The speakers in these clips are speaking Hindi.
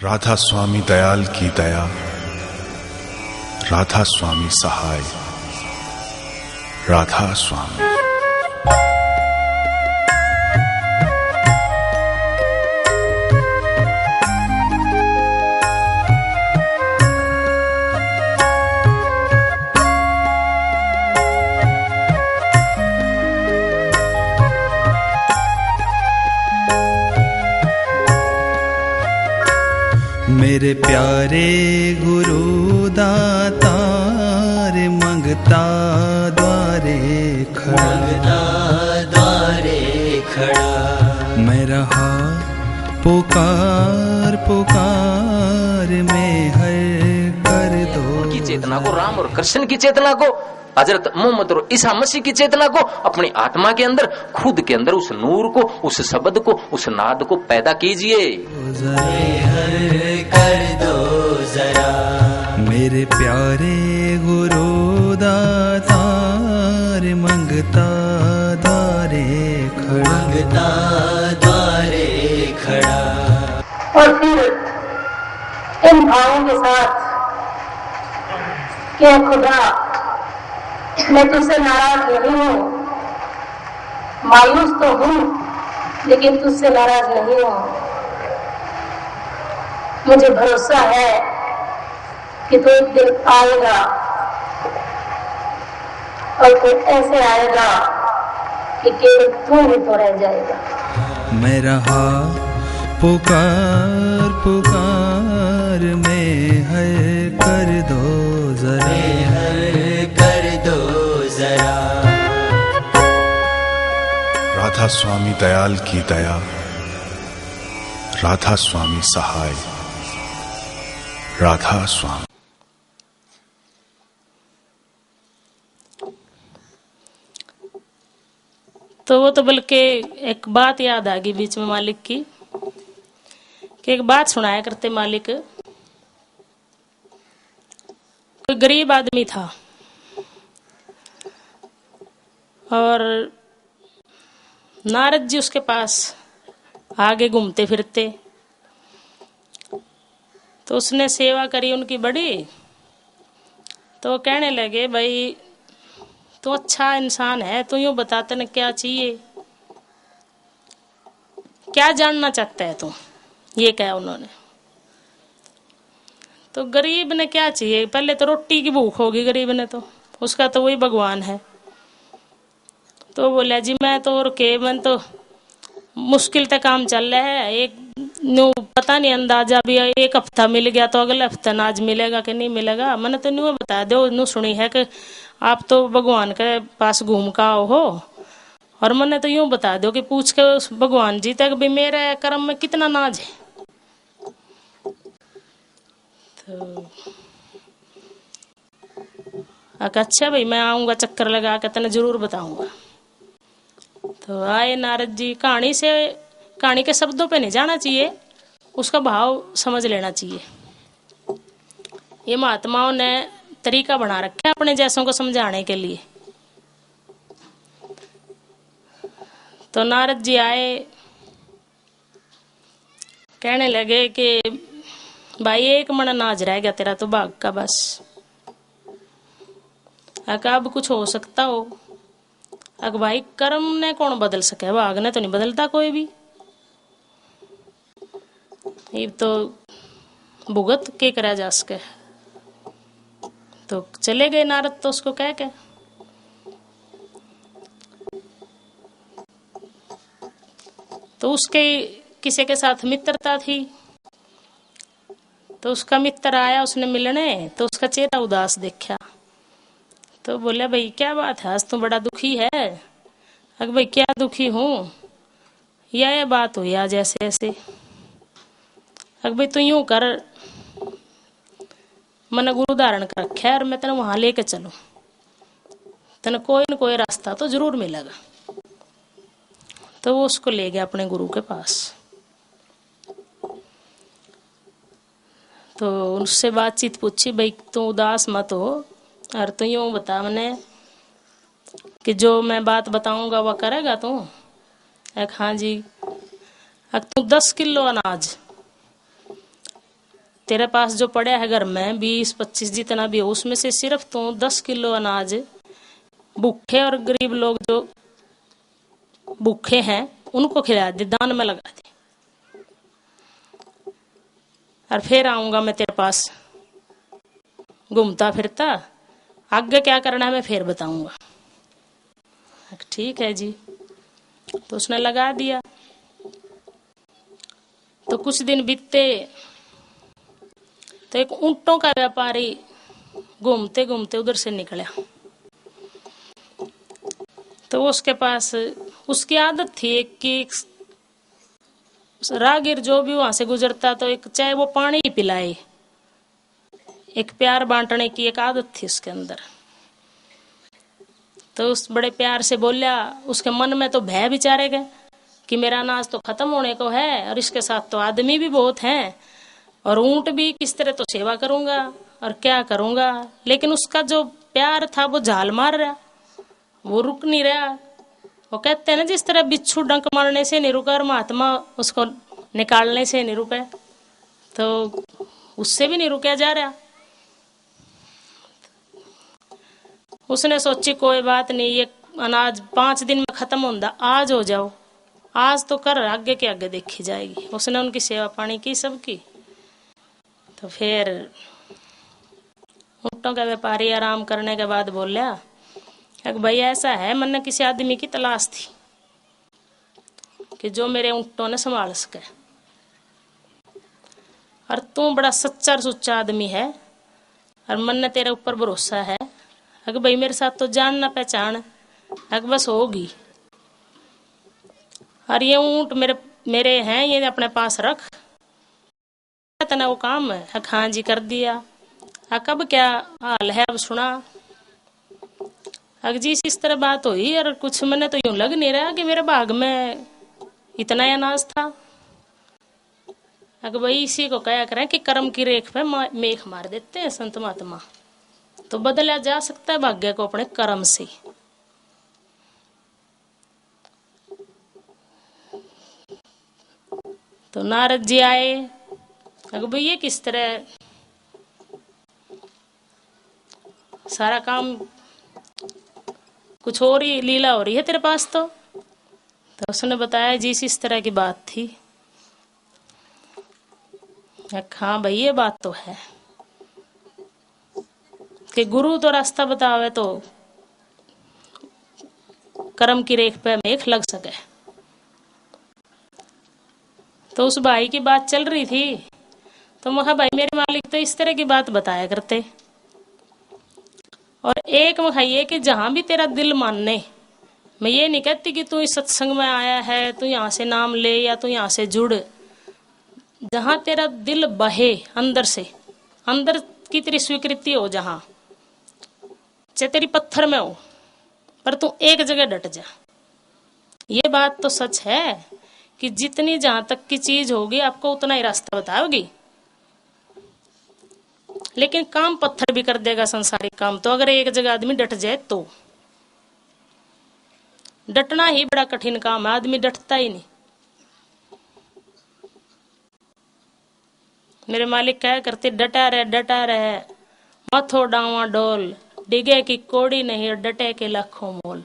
राधा स्वामी दयाल की दया, राधा स्वामी सहाय, राधा स्वामी। मेरे प्यारे गुरु दातार मंगता द्वारे खड़ा, मैं रहा पुकार पुकार में हर कर दो। की चेतना को, राम और कृष्ण की चेतना को, हजरत मोहम्मद और ईसा मसीह की चेतना को अपनी आत्मा के अंदर, खुद के अंदर उस नूर को, उस शब्द को, उस नाद को पैदा कीजिए। कर दो जरा मेरे प्यारे गुरु दातार मंगता द्वारे खड़ा। और फिर इन भावों के साथ कि खुदा मैं तुझसे नाराज नहीं हूँ, मायूस तो हूँ लेकिन तुझसे नाराज नहीं हूँ। मुझे भरोसा है कि तू एक दिन आएगा और फिर ऐसे आएगा कि केवल तू ही तो रह जाएगा। मैं रहा पुकार पुकार में है कर दो जरा। राधा स्वामी दयाल की दया, राधा स्वामी सहाय, राधा स्वामी। तो वो तो बल्कि एक बात याद आ गई बीच में मालिक की, कि एक बात सुनाया करते मालिक। कोई गरीब आदमी था और नारद जी उसके पास आगे घूमते फिरते, तो उसने सेवा करी उनकी बड़ी। तो कहने लगे, भाई तो अच्छा इंसान है, तो यूं बता तने क्या चाहिए, क्या जानना चाहता है तू, ये कहा उन्होंने। तो गरीब ने क्या चाहिए, पहले तो रोटी की भूख होगी गरीब ने, तो उसका तो वही भगवान है। तो बोला, जी मैं तो मन तो मुश्किल तक काम चल रहा है, एक न्यू पता नहीं अंदाजा भी, एक हफ्ता मिल गया तो अगले हफ्ते अनाज मिलेगा कि नहीं मिलेगा। मैंने तो न्यू बता दो, न्यू सुनी है कि आप तो भगवान के पास घूम का आओ हो, और मैंने तो यूं बता दो कि पूछ के उस भगवान जी तक भी मेरे कर्म में कितना नाज है। तो अच्छा भाई मैं आऊंगा, चक्कर लगा के तने जरूर बताऊंगा। तो आए नारद जी। कहानी के शब्दों पे नहीं जाना चाहिए, उसका भाव समझ लेना चाहिए। ये महात्माओं ने तरीका बना रखा है अपने जैसों को समझाने के लिए। तो नारद जी आए, कहने लगे कि भाई एक मन अनाज रह गया तेरा तो भाग का, बस अब कुछ हो सकता हो। भाई कर्म ने कौन बदल सके, भाग ने तो नहीं बदलता कोई भी। ये तो भुगत के करा जा सके। तो चले गए नारद तो उसको कह के। तो उसके किसी के साथ मित्रता थी, तो उसका मित्र आया उसने मिलने, तो उसका चेहरा उदास देखा। तो बोले, भाई क्या बात है, आज तो बड़ा दुखी है। अगर भाई क्या दुखी हूँ, यह बात हुई आज ऐसे ऐसे। अगर भाई तू यूं कर, मैंने गुरु धारण कर रखा है और मैं तेने वहां लेके चलूं, तेने कोई न कोई रास्ता तो जरूर मिलेगा। तो वो उसको ले गया अपने गुरु के पास। तो उससे बातचीत पूछी, भाई तू उदास मत हो, और तू यूं बता मैंने कि जो मैं बात बताऊंगा वह करेगा तू। एक हाँ जी। तू 10 किलो अनाज तेरे पास जो पड़ा है घर में 20-25 जितना भी हो, उसमें से सिर्फ तो 10 किलो अनाज भूखे और गरीब लोग जो भूखे हैं उनको खिला दे, दान में लगा दे, और फिर आऊंगा मैं तेरे पास घूमता फिरता, आगे क्या करना है मैं फिर बताऊंगा। ठीक है जी। तो उसने लगा दिया। तो कुछ दिन बीते तो एक ऊंटों का व्यापारी घूमते घूमते उधर से निकला। तो उसके पास उसकी आदत थी एक कि राहगीर जो भी वहां से गुजरता तो एक चाहे वो पानी ही पिलाए, एक प्यार बांटने की एक आदत थी उसके अंदर। तो उस बड़े प्यार से बोलिया, उसके मन में तो भय विचारे गए कि मेरा अनाज तो खत्म होने को है और इसके साथ तो आदमी भी बहुत हैं और ऊंट भी, किस तरह तो सेवा करूंगा और क्या करूंगा। लेकिन उसका जो प्यार था वो झाल मार रहा, वो रुक नहीं रहा। वो कहते हैं ना, जिस तरह बिच्छू डंक मारने से नहीं रुका और महात्मा उसको निकालने से नहीं रुका, तो उससे भी नहीं रुका जा रहा। उसने सोची कोई बात नहीं, ये अनाज 5 दिन में खत्म होता, आज हो जाओ, आज तो कर, आगे के आगे देखी जाएगी। उसने उनकी सेवा पानी की सबकी। तो फिर ऊँटों का व्यापारी आराम करने के बाद बोलिया कि भाई ऐसा है, मैंने किसी आदमी की तलाश थी कि जो मेरे ऊँटों ने संभाल सके, और तू बड़ा सच्चा सुच्चा आदमी है और मन तेरे ऊपर भरोसा है। अगर भाई मेरे साथ तो जान ना पहचान, अगर बस होगी, और ये ऊँट मेरे हैं, ये अपने पास रख, तना वो काम है। हाँ जी कर दिया। कब क्या हाल है अब सुना। जी इस तरह बात हुई, और कुछ मैंने तो यूं लग नहीं रहा कि मेरे भाग में इतना ही अनाज था। अगर भाई इसी को कहा करें कि कर्म की रेख पे मेघ मार देते हैं संत महात्मा, तो बदला जा सकता है भाग्य को अपने कर्म से। तो नारद जी आए। अगर भाई ये किस तरह सारा काम, कुछ और ही लीला हो रही है तेरे पास। तो उसने बताया जी इस तरह की बात थी। हाँ भाई ये बात तो है कि गुरु तो रास्ता बतावे तो कर्म की रेख पे मेघ लग सके। तो उस भाई की बात चल रही थी, तो मैं कहा भाई मेरे मालिक तो इस तरह की बात बताया करते। और एक मैं ये कि जहां भी तेरा दिल मानने, मैं ये नहीं कहती कि तू इस सत्संग में आया है तू यहाँ से नाम ले या तू यहाँ से जुड़, जहां तेरा दिल बहे अंदर से, अंदर की तेरी स्वीकृति हो, जहां चाहे तेरी पत्थर में हो, पर तू एक जगह डट जा। ये बात तो सच है कि जितनी जहां तक की चीज होगी आपको उतना ही रास्ता बताओगी। लेकिन काम पत्थर भी कर देगा संसारिक काम, तो अगर एक जगह आदमी डट जाए तो। डटना ही बड़ा कठिन काम है, आदमी डटता ही नहीं। मेरे मालिक क्या करते, डटा रहे मथो डावा डोल, डिगे की कोड़ी नहीं डटे के लाखों मोल।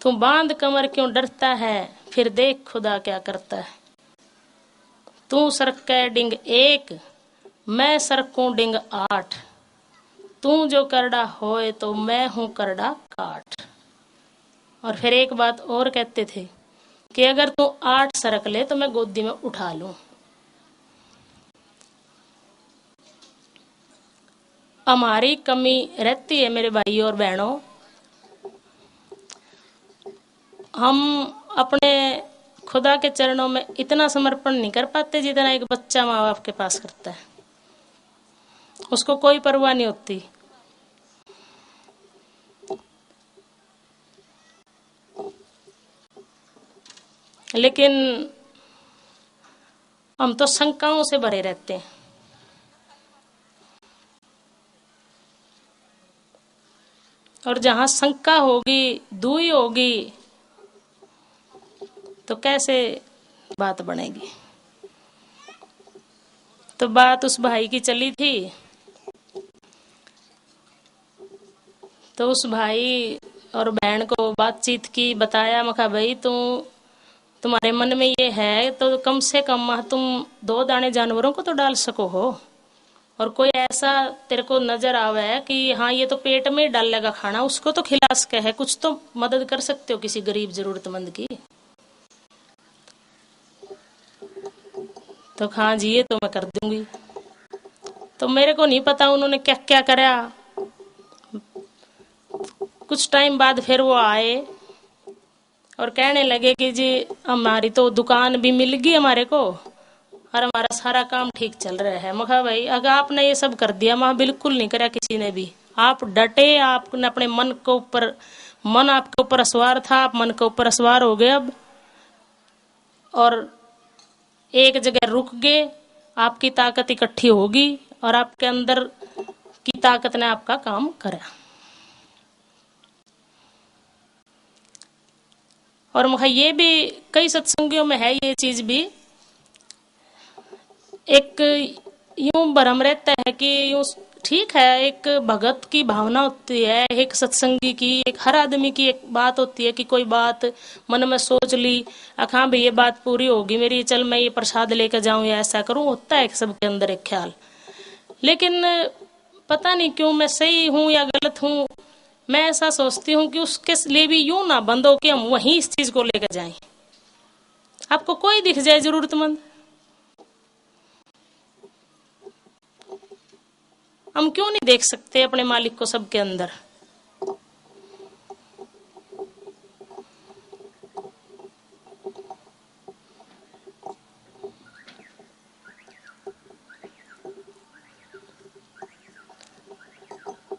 तू बांध कमर क्यों डरता है, फिर देख खुदा क्या करता है। तू सरकै डिंग 1 मैं सरकूं डिंग 8, तू जो करड़ा होए तो मैं हूं करड़ा काट। और फिर एक बात और कहते थे कि अगर तू 8 सरक ले तो मैं गोदी में उठा लूं। हमारी कमी रहती है मेरे भाई और बहनों, हम अपने खुदा के चरणों में इतना समर्पण नहीं कर पाते जितना एक बच्चा माँ बाप के पास करता है। उसको कोई परवाह नहीं होती। लेकिन हम तो शंकाओं से भरे रहते हैं। और जहां शंका होगी, दूई होगी, तो कैसे बात बनेगी। तो बात उस भाई की चली थी, तो उस भाई और बहन को बातचीत की, बताया, मैं कहा भाई तुम्हारे मन में ये है तो कम से कम तुम 2 दाने जानवरों को तो डाल सको हो, और कोई ऐसा तेरे को नजर आवे कि हाँ ये तो पेट में ही डालेगा खाना, उसको तो खिला सके है, कुछ तो मदद कर सकते हो किसी गरीब जरूरतमंद की। तो हाँ जी ये तो मैं कर दूंगी। तो मेरे को नहीं पता उन्होंने क्या क्या करा। कुछ टाइम बाद फिर वो आए और कहने लगे कि जी हमारी तो दुकान भी मिल गई हमारे को और हमारा सारा काम ठीक चल रहा है। मैं कहा भाई अगर आपने ये सब कर दिया, मैं बिल्कुल नहीं करा किसी ने भी, आप डटे, आपने अपने मन के ऊपर, मन आपके ऊपर असवार था, आप मन के ऊपर असवार हो गए अब, और एक जगह रुक गए, आपकी ताकत इकट्ठी होगी और आपके अंदर की ताकत ने आपका काम करा। और मुझे ये भी कई सत्संगियों में है ये चीज भी, एक यूं भरम रहता है कि यूं ठीक है, एक भगत की भावना होती है, एक सत्संगी की, एक हर आदमी की एक बात होती है कि कोई बात मन में सोच ली, हाँ भाई ये बात पूरी होगी मेरी, चल मैं ये प्रसाद लेकर जाऊं या ऐसा करूं, होता है सबके अंदर एक ख्याल। लेकिन पता नहीं क्यों मैं सही हूं या गलत हूं, मैं ऐसा सोचती हूं कि उसके लिए भी यूं ना बंद हो कि हम वहीं इस चीज को लेकर जाएं। आपको कोई दिख जाए जरूरतमंद, हम क्यों नहीं देख सकते अपने मालिक को सबके अंदर।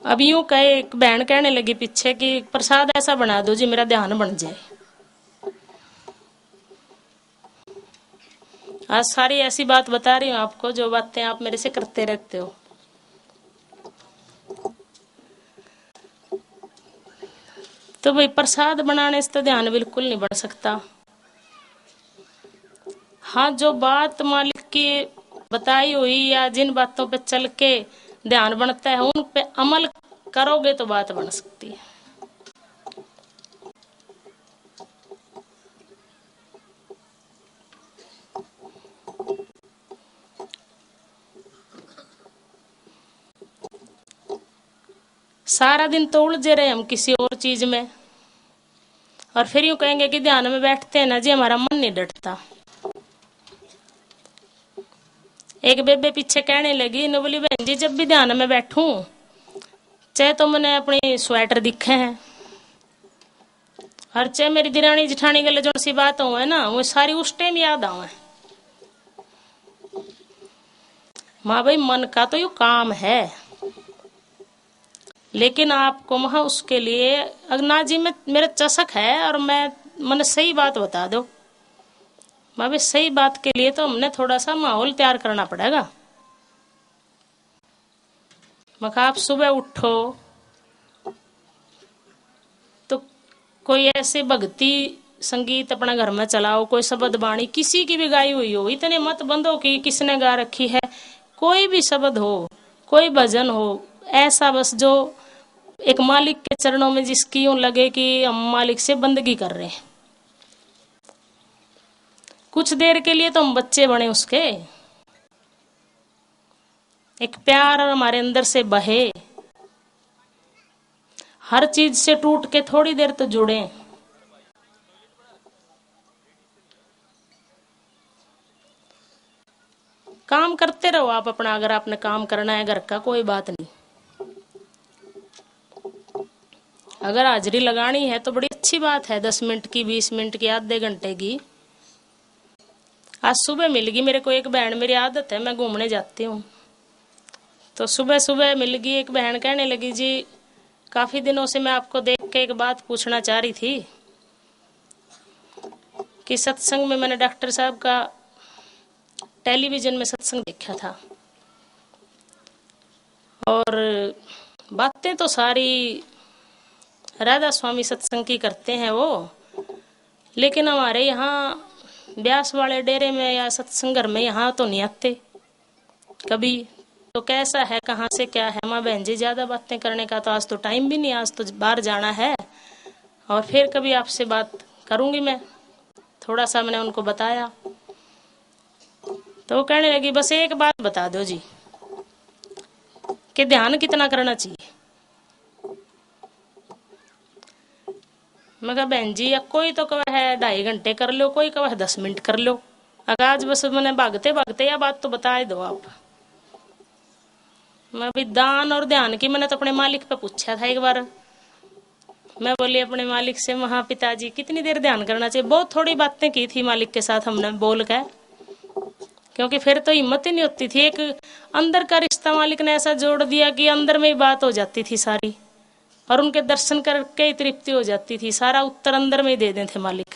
अब यूं कहे, एक बहन कहने लगी पीछे कि प्रसाद ऐसा बना दो जी मेरा ध्यान बन जाए। आज सारी ऐसी बात बता रही हूं आपको जो बातें आप मेरे से करते रहते हो। तो भाई प्रसाद बनाने से तो ध्यान बिल्कुल नहीं बढ़ सकता। हाँ जो बात मालिक की बताई हुई या जिन बातों पे चल के ध्यान बनता है उन पे अमल करोगे तो बात बन सकती है। सारा दिन तो उलझे रहे हम किसी और चीज में, और फिर यूं कहेंगे कि ध्यान में बैठते हैं ना जी हमारा मन नहीं डटता। एक बेबे पीछे कहने लगी, न बोली बहन जी जब भी ध्यान में बैठूं चाहे तो मैंने अपनी स्वेटर दिखे हैं, और चाहे मेरी दिरानी जिठानी गले जो सी बात हो है ना वो सारी उस टाइम याद आवे। माँ भाई मन का तो यू काम है, लेकिन आपको वहां उसके लिए अगना जी में मेरा चसक है और मैंने सही बात बता दो। माँ भाई सही बात के लिए तो हमने थोड़ा सा माहौल तैयार करना पड़ेगा। मखा आप सुबह उठो तो कोई ऐसे भक्ति संगीत अपना घर में चलाओ, कोई शब्द बाणी किसी की भी गाई हुई हो, इतने मत बंदो कि किसने गा रखी है, कोई भी शब्द हो, कोई भजन हो, ऐसा बस जो एक मालिक के चरणों में जिसकी यूं लगे कि हम मालिक से बंदगी कर रहे हैं। कुछ देर के लिए तो हम बच्चे बने उसके, एक प्यार हमारे अंदर से बहे, हर चीज से टूट के थोड़ी देर तो जुड़े। काम करते रहो आप अपना, अगर आपने काम करना है घर का कोई बात नहीं। अगर हाजिरी लगानी है तो बड़ी अच्छी बात है, 10 मिनट की, 20 मिनट की, आधे घंटे की। आज सुबह मिल गई मेरे को एक बहन, मेरी आदत है मैं घूमने जाती हूँ, तो सुबह सुबह मिल गई एक बहन, कहने लगी जी काफी दिनों से मैं आपको देख के एक बात पूछना चाह रही थी कि सत्संग में मैंने डॉक्टर साहब का टेलीविजन में सत्संग देखा था, और बातें तो सारी राधा स्वामी सत्संग की करते हैं वो, लेकिन हमारे यहाँ ब्यास वाले डेरे में या सत्संग घर में यहाँ तो नहीं आते। कभी तो कैसा है, कहाँ से क्या है। माँ बहन जी ज्यादा बातें करने का तो आज तो टाइम भी नहीं, आज तो बाहर जाना है, और फिर कभी आपसे बात करूंगी मैं। थोड़ा सा मैंने उनको बताया तो वो कहने लगी बस एक बात बता दो जी कि ध्यान कितना करना चाहिए। मैं कहा बहन जी, या कोई तो कहा है 2.5 घंटे कर लो, कोई कहा है 10 मिनट कर लो। अगर आज बस मैंने भागते भागते या बात तो बता ही दो आप। मैं भी दान और ध्यान की मैंने तो अपने मालिक पे पूछा था एक बार। मैं बोली अपने मालिक से, महापिताजी कितनी देर ध्यान करना चाहिए। बहुत थोड़ी बातें की थी मालिक के साथ हमने बोल के, क्योंकि फिर तो हिम्मत ही नहीं होती थी। एक अंदर का रिश्ता मालिक ने ऐसा जोड़ दिया कि अंदर में ही बात हो जाती थी सारी, और उनके दर्शन करके ही तृप्ति हो जाती थी। सारा उत्तर अंदर में ही दे देते थे मालिक।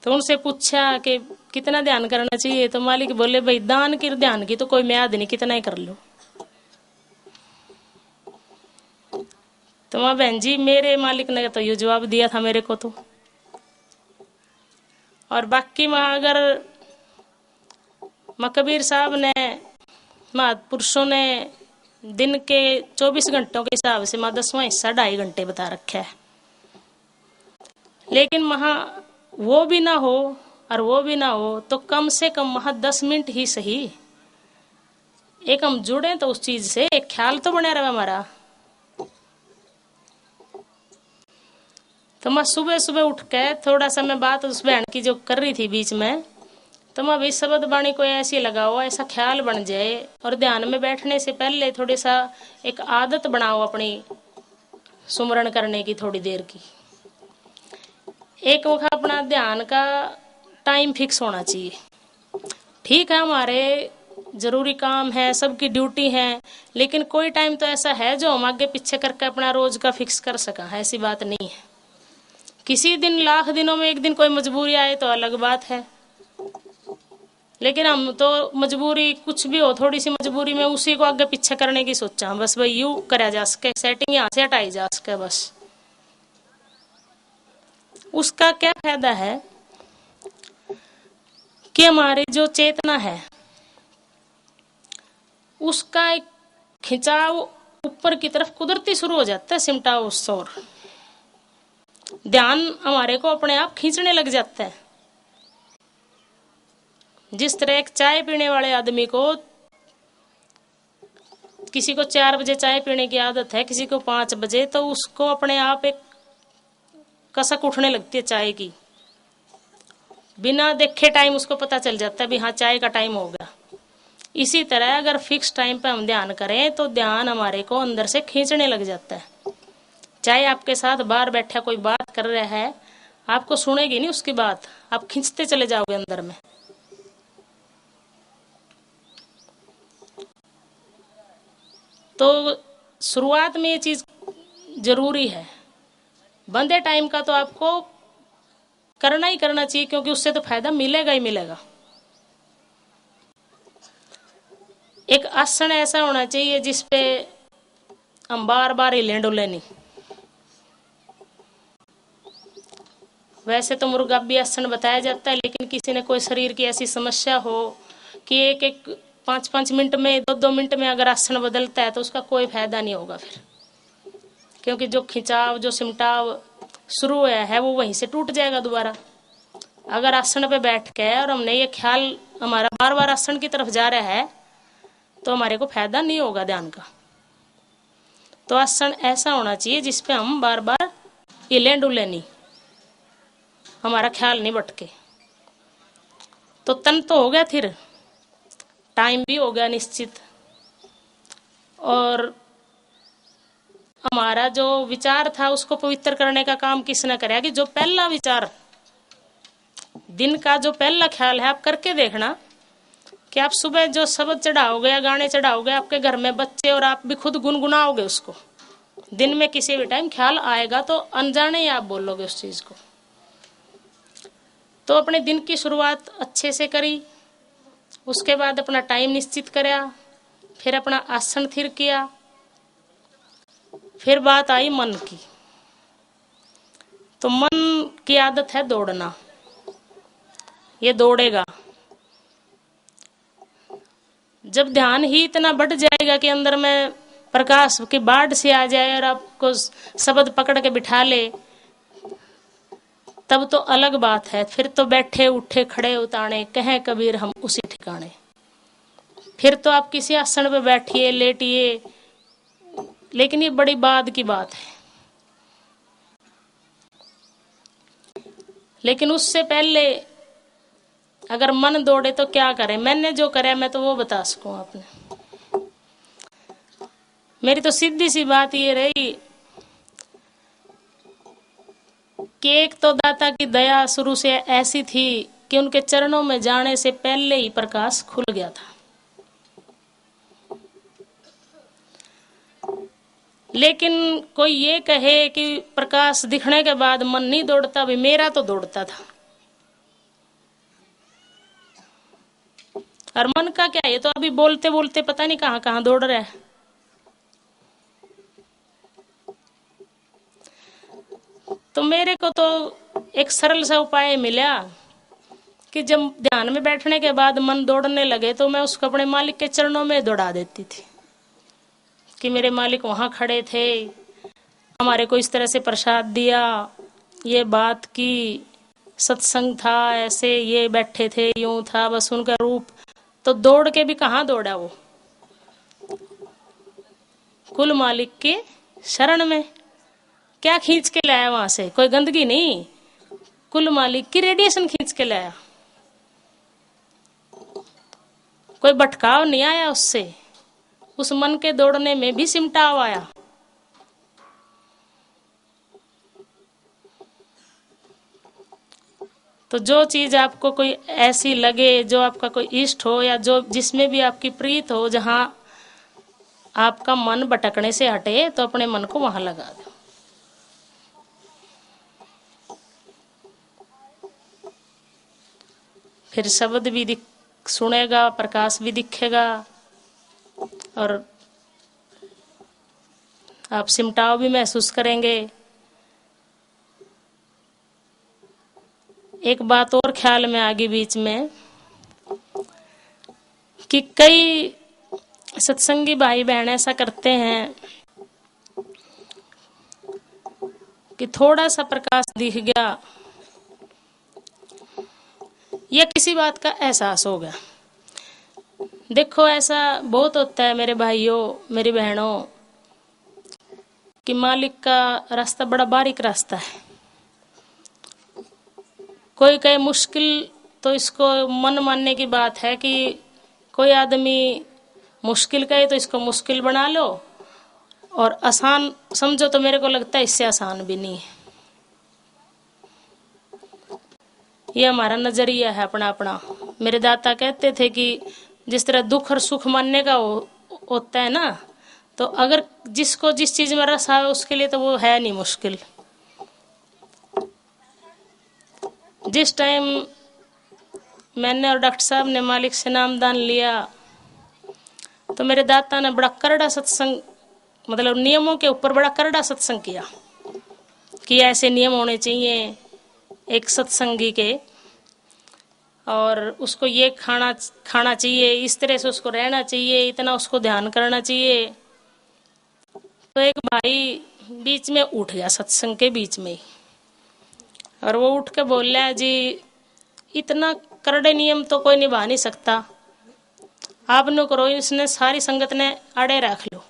तो उनसे पूछा कि कितना ध्यान करना चाहिए, तो मालिक बोले भाई दान की ध्यान की तो कोई म्याद नहीं, कितना ही कर लो। तो माँ बहन जी मेरे मालिक ने तो ये जवाब दिया था मेरे को तो। और बाकी माँ अगर माँ कबीर साहब ने, महापुरुषों ने दिन के 24 घंटों के हिसाब से माँ 10वां हिस्सा 2.5 घंटे बता रखा है। लेकिन महा वो भी ना हो और वो भी ना हो तो कम से कम महा 10 मिनट ही सही एक हम जुड़े तो उस चीज से एक ख्याल तो बना रहा हमारा। तो मैं सुबह सुबह उठ के थोड़ा सा मैं बात उस बहन की जो कर रही थी बीच में, तो मैं भी शब्द बाणी को ऐसे लगाओ, ऐसा ख्याल बन जाए। और ध्यान में बैठने से पहले थोड़ी सा एक आदत बनाओ अपनी सुमरण करने की, थोड़ी देर की। एक वक्त अपना ध्यान का टाइम फिक्स होना चाहिए। ठीक है हमारे जरूरी काम है, सबकी ड्यूटी है, लेकिन कोई टाइम तो ऐसा है जो हम आगे पीछे करके अपना रोज का फिक्स कर सका है, ऐसी बात नहीं है। किसी दिन लाख दिनों में एक दिन कोई मजबूरी आए तो अलग बात है, लेकिन हम तो मजबूरी कुछ भी हो, थोड़ी सी मजबूरी में उसी को आगे पीछे करने की सोचा। बस भाई यूं करा जा सके, सेटिंग यहाँ से हटाई जा सके बस। उसका क्या फायदा है कि हमारी जो चेतना है उसका एक खिंचाव ऊपर की तरफ कुदरती शुरू हो जाता है, सिमटा उस ओर ध्यान हमारे को अपने आप खींचने लग जाता है। जिस तरह एक चाय पीने वाले आदमी को, किसी को 4 बजे चाय पीने की आदत है, किसी को 5 बजे, तो उसको अपने आप एक कसक उठने लगती है चाय की। बिना देखे टाइम उसको पता चल जाता है भी हाँ चाय का टाइम हो गया। इसी तरह अगर फिक्स टाइम पे हम ध्यान करें तो ध्यान हमारे को अंदर से खींचने लग जाता है। चाहे आपके साथ बाहर बैठा कोई बात कर रहा है, आपको सुनेगी नहीं उसकी बात, आप खींचते चले जाओगे अंदर में। तो शुरुआत में ये चीज जरूरी है। बंदे टाइम का तो आपको करना ही करना चाहिए, क्योंकि उससे तो फायदा मिलेगा ही मिलेगा। एक आसन ऐसा होना चाहिए जिसपे हम बार बार हिले डुले नहीं। वैसे तो मुर्गाबी आसन बताया जाता है, लेकिन किसी ने कोई शरीर की ऐसी समस्या हो कि एक एक 5-5 मिनट में 2-2 मिनट में अगर आसन बदलता है तो उसका कोई फायदा नहीं होगा फिर, क्योंकि जो खिंचाव जो सिमटाव शुरू हुआ है वो वहीं से टूट जाएगा दोबारा। अगर आसन पे बैठ के और हमने ये ख्याल हमारा बार बार आसन की तरफ जा रहा है तो हमारे को फायदा नहीं होगा ध्यान का। तो आसन ऐसा होना चाहिए जिसपे हम बार बार हिले डुले नहीं, हमारा ख्याल नहीं भटके। तो तन तो हो गया, फिर टाइम भी हो गया निश्चित, और हमारा जो विचार था उसको पवित्र करने का काम किसने कराया कि जो पहला विचार दिन का जो पहला ख्याल है, आप करके देखना कि आप सुबह जो शब्द चढ़ाओगे या गाने चढ़ाओगे, आपके घर में बच्चे और आप भी खुद गुनगुनाओगे उसको। दिन में किसी भी टाइम ख्याल आएगा तो अनजाने ही आप बोलोगे उस चीज को। तो अपने दिन की शुरुआत अच्छे से करी, उसके बाद अपना टाइम निश्चित कराया, फिर अपना आसन स्थिर किया। फिर बात आई मन की। तो मन की आदत है दौड़ना, ये दौड़ेगा। जब ध्यान ही इतना बढ़ जाएगा कि अंदर में प्रकाश की बाढ़ से आ जाए और आपको शब्द पकड़ के बिठा ले, तब तो अलग बात है। फिर तो बैठे उठे खड़े उताने कहें कबीर हम उसी ठिकाने। फिर तो आप किसी आसन पे बैठिए लेटिए, लेकिन ये बड़ी बाद की बात है। लेकिन उससे पहले अगर मन दौड़े तो क्या करें? मैंने जो करे मैं तो वो बता सकूं आपने। मेरी तो सीधी सी बात ये रही कि एक तो दाता की दया शुरू से ऐसी थी कि उनके चरणों में जाने से पहले ही प्रकाश खुल गया था। लेकिन कोई ये कहे कि प्रकाश दिखने के बाद मन नहीं दौड़ता, भी मेरा तो दौड़ता था। और मन का क्या, ये तो अभी बोलते बोलते पता नहीं कहां कहां दौड़ रहा है। तो मेरे को तो एक सरल सा उपाय मिला कि जब ध्यान में बैठने के बाद मन दौड़ने लगे तो मैं उसको अपने मालिक के चरणों में दौड़ा देती थी कि मेरे मालिक वहां खड़े थे, हमारे को इस तरह से प्रसाद दिया, ये बात की, सत्संग था, ऐसे ये बैठे थे, यूं था, बस उनका रूप। तो दौड़ के भी कहाँ दौड़ा वो, कुल मालिक के शरण में। क्या खींच के लाया वहां से? कोई गंदगी नहीं, कुल मालिक की रेडिएशन खींच के लाया। कोई भटकाव नहीं आया उससे, उस मन के दौड़ने में भी सिमटाव आया। तो जो चीज आपको कोई ऐसी लगे, जो आपका कोई इष्ट हो या जो जिसमें भी आपकी प्रीत हो, जहां आपका मन भटकने से हटे, तो अपने मन को वहां लगा दो। फिर शब्द भी सुनेगा, प्रकाश भी दिखेगा और आप सिमटाव भी महसूस करेंगे। एक बात और ख्याल में आ गई बीच में कि कई सत्संगी भाई बहन ऐसा करते हैं कि थोड़ा सा प्रकाश दिख गया या किसी बात का एहसास हो गया। देखो ऐसा बहुत होता है मेरे भाइयों मेरी बहनों कि मालिक का रास्ता बड़ा बारीक रास्ता है। कोई कहे मुश्किल, तो इसको मन मानने की बात है कि कोई आदमी मुश्किल कहे तो इसको मुश्किल बना लो, और आसान समझो तो मेरे को लगता है इससे आसान भी नहीं है। ये हमारा नजरिया है अपना अपना। मेरे दाता कहते थे कि जिस तरह दुख और सुख मानने का होता है ना, तो अगर जिसको जिस चीज में रस आए उसके लिए तो वो है नहीं मुश्किल। जिस टाइम मैंने और डॉक्टर साहब ने मालिक से नामदान लिया तो मेरे दाता ने बड़ा करड़ा सत्संग, मतलब नियमों के ऊपर बड़ा करड़ा सत्संग किया कि ऐसे नियम होने चाहिए एक सत्संगी के, और उसको ये खाना चाहिए, इस तरह से उसको रहना चाहिए, इतना उसको ध्यान करना चाहिए। तो एक भाई बीच में उठ गया सत्संग के बीच में ही, और वो उठ के बोल रहा है, जी इतना करड़े नियम तो कोई निभा नहीं सकता, आप नो करो, इसने सारी संगत ने अड़े रख लो।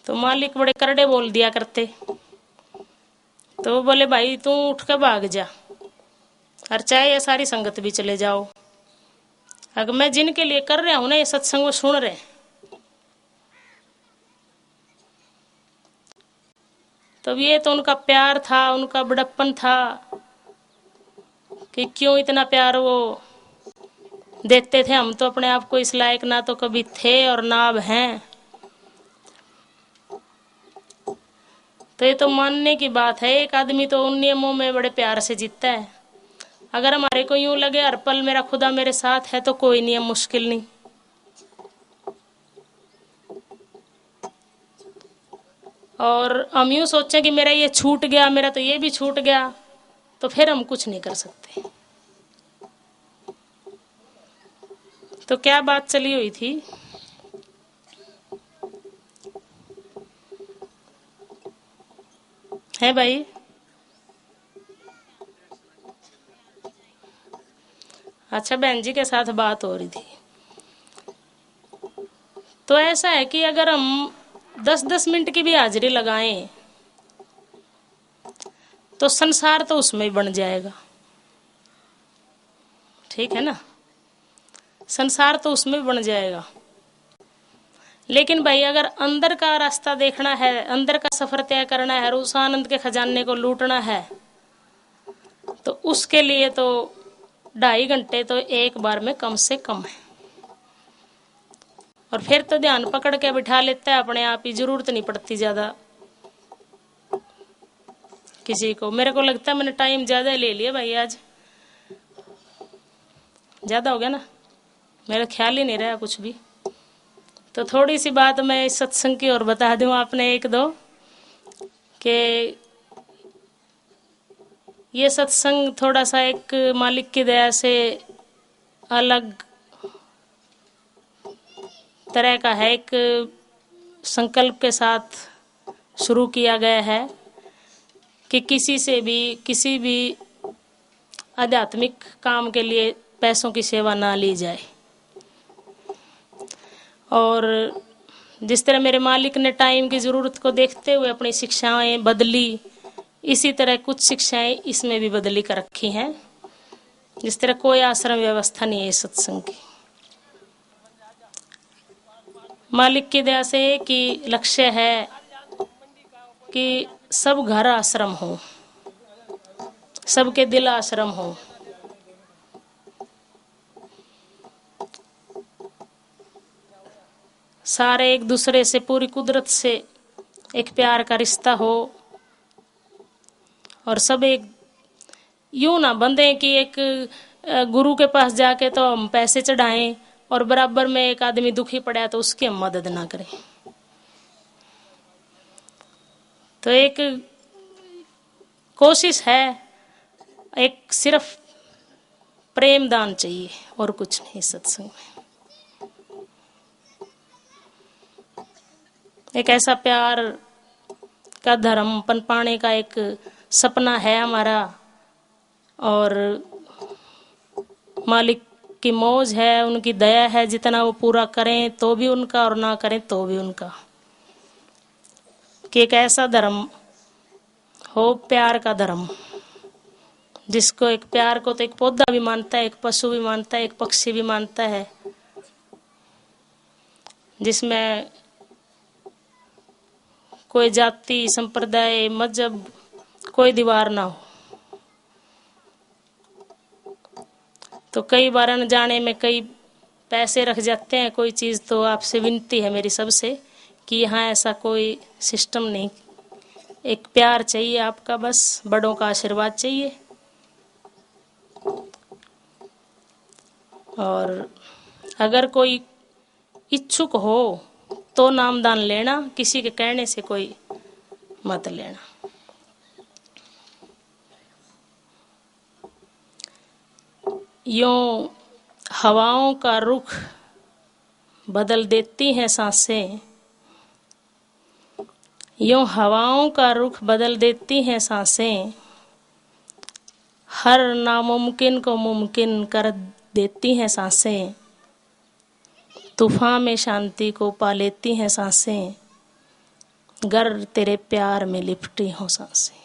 तो मालिक बड़े करड़े बोल दिया करते, तो वो बोले भाई तू उठ के भाग जा, और चाहे ये सारी संगत भी चले जाओ, अगर मैं जिनके लिए कर रहा हूं ना ये सत्संग वो सुन रहे। तो ये तो उनका प्यार था, उनका बड़प्पन था कि क्यों इतना प्यार वो देते थे। हम तो अपने आप को इस लायक ना तो कभी थे और ना अब हैं। तो ये तो मानने की बात है। एक आदमी तो उन नियमों में बड़े प्यार से जीतता है। अगर हमारे को यूं लगे हर पल मेरा खुदा मेरे साथ है तो कोई नियम मुश्किल नहीं। और हम यूं सोचें कि मेरा ये छूट गया, मेरा तो ये भी छूट गया, तो फिर हम कुछ नहीं कर सकते। तो क्या बात चली हुई थी? है भाई? अच्छा, बहन जी के साथ बात हो रही थी। तो ऐसा है कि अगर हम 10-10 मिनट की भी हाजिरी लगाएं तो संसार तो उसमें ही बन जाएगा। ठीक है ना? संसार तो उसमें भी बन जाएगा। लेकिन भाई अगर अंदर का रास्ता देखना है, अंदर का सफर तय करना है और उस आनंद के खजाने को लूटना है, तो उसके लिए तो 2.5 घंटे तो एक बार में कम से कम है। और फिर तो ध्यान पकड़ के बिठा लेता है अपने आप ही, जरूरत नहीं पड़ती ज्यादा किसी को। मेरे को लगता है मैंने टाइम ज्यादा ले लिया भाई, आज ज्यादा हो गया ना, मेरा ख्याल ही नहीं रहा कुछ भी। तो थोड़ी सी बात मैं इस सत्संग की और बता दूं आपने एक दो, कि ये सत्संग थोड़ा सा एक मालिक की दया से अलग तरह का है। एक संकल्प के साथ शुरू किया गया है कि किसी से भी किसी भी आध्यात्मिक काम के लिए पैसों की सेवा ना ली जाए। और जिस तरह मेरे मालिक ने टाइम की ज़रूरत को देखते हुए अपनी शिक्षाएं बदली, इसी तरह कुछ शिक्षाएं इसमें भी बदली कर रखी हैं। जिस तरह कोई आश्रम व्यवस्था नहीं है इस सत्संग की। मालिक की दया से कि लक्ष्य है कि सब घर आश्रम हो, सबके दिल आश्रम हो। सारे एक दूसरे से, पूरी कुदरत से एक प्यार का रिश्ता हो, और सब एक यूं ना बंधे कि एक गुरु के पास जाके तो हम पैसे चढ़ाएं और बराबर में एक आदमी दुखी पड़ा तो उसकी हम मदद ना करें। तो एक कोशिश है, एक सिर्फ प्रेम दान चाहिए और कुछ नहीं सत्संग में। एक ऐसा प्यार का धर्म पनपाने का एक सपना है हमारा, और मालिक की मौज है, उनकी दया है, जितना वो पूरा करें तो भी उनका और ना करें तो भी उनका। कि एक ऐसा धर्म हो, प्यार का धर्म, जिसको एक प्यार को तो एक पौधा भी मानता है, एक पशु भी मानता है, एक पक्षी भी मानता है, जिसमें कोई जाति, संप्रदाय, मजहब, कोई दीवार ना हो। तो कई बार अनजाने में कई पैसे रख जाते हैं कोई चीज़, तो आपसे विनती है मेरी सबसे कि यहाँ ऐसा कोई सिस्टम नहीं। एक प्यार चाहिए आपका, बस बड़ों का आशीर्वाद चाहिए। और अगर कोई इच्छुक हो तो नामदान लेना, किसी के कहने से कोई मत लेना। यूं हवाओं का रुख बदल देती हैं सांसें, यूं हवाओं का रुख बदल देती हैं सांसें, हर नामुमकिन को मुमकिन कर देती हैं सांसें, तूफान में शांति को पा लेती हैं सांसें, गर तेरे प्यार में लिपटी हो सांसें।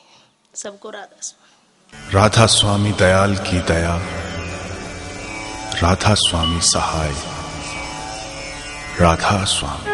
सबको राधा स्वामी। राधा स्वामी दयाल की दया, राधा स्वामी सहाय, राधा स्वामी।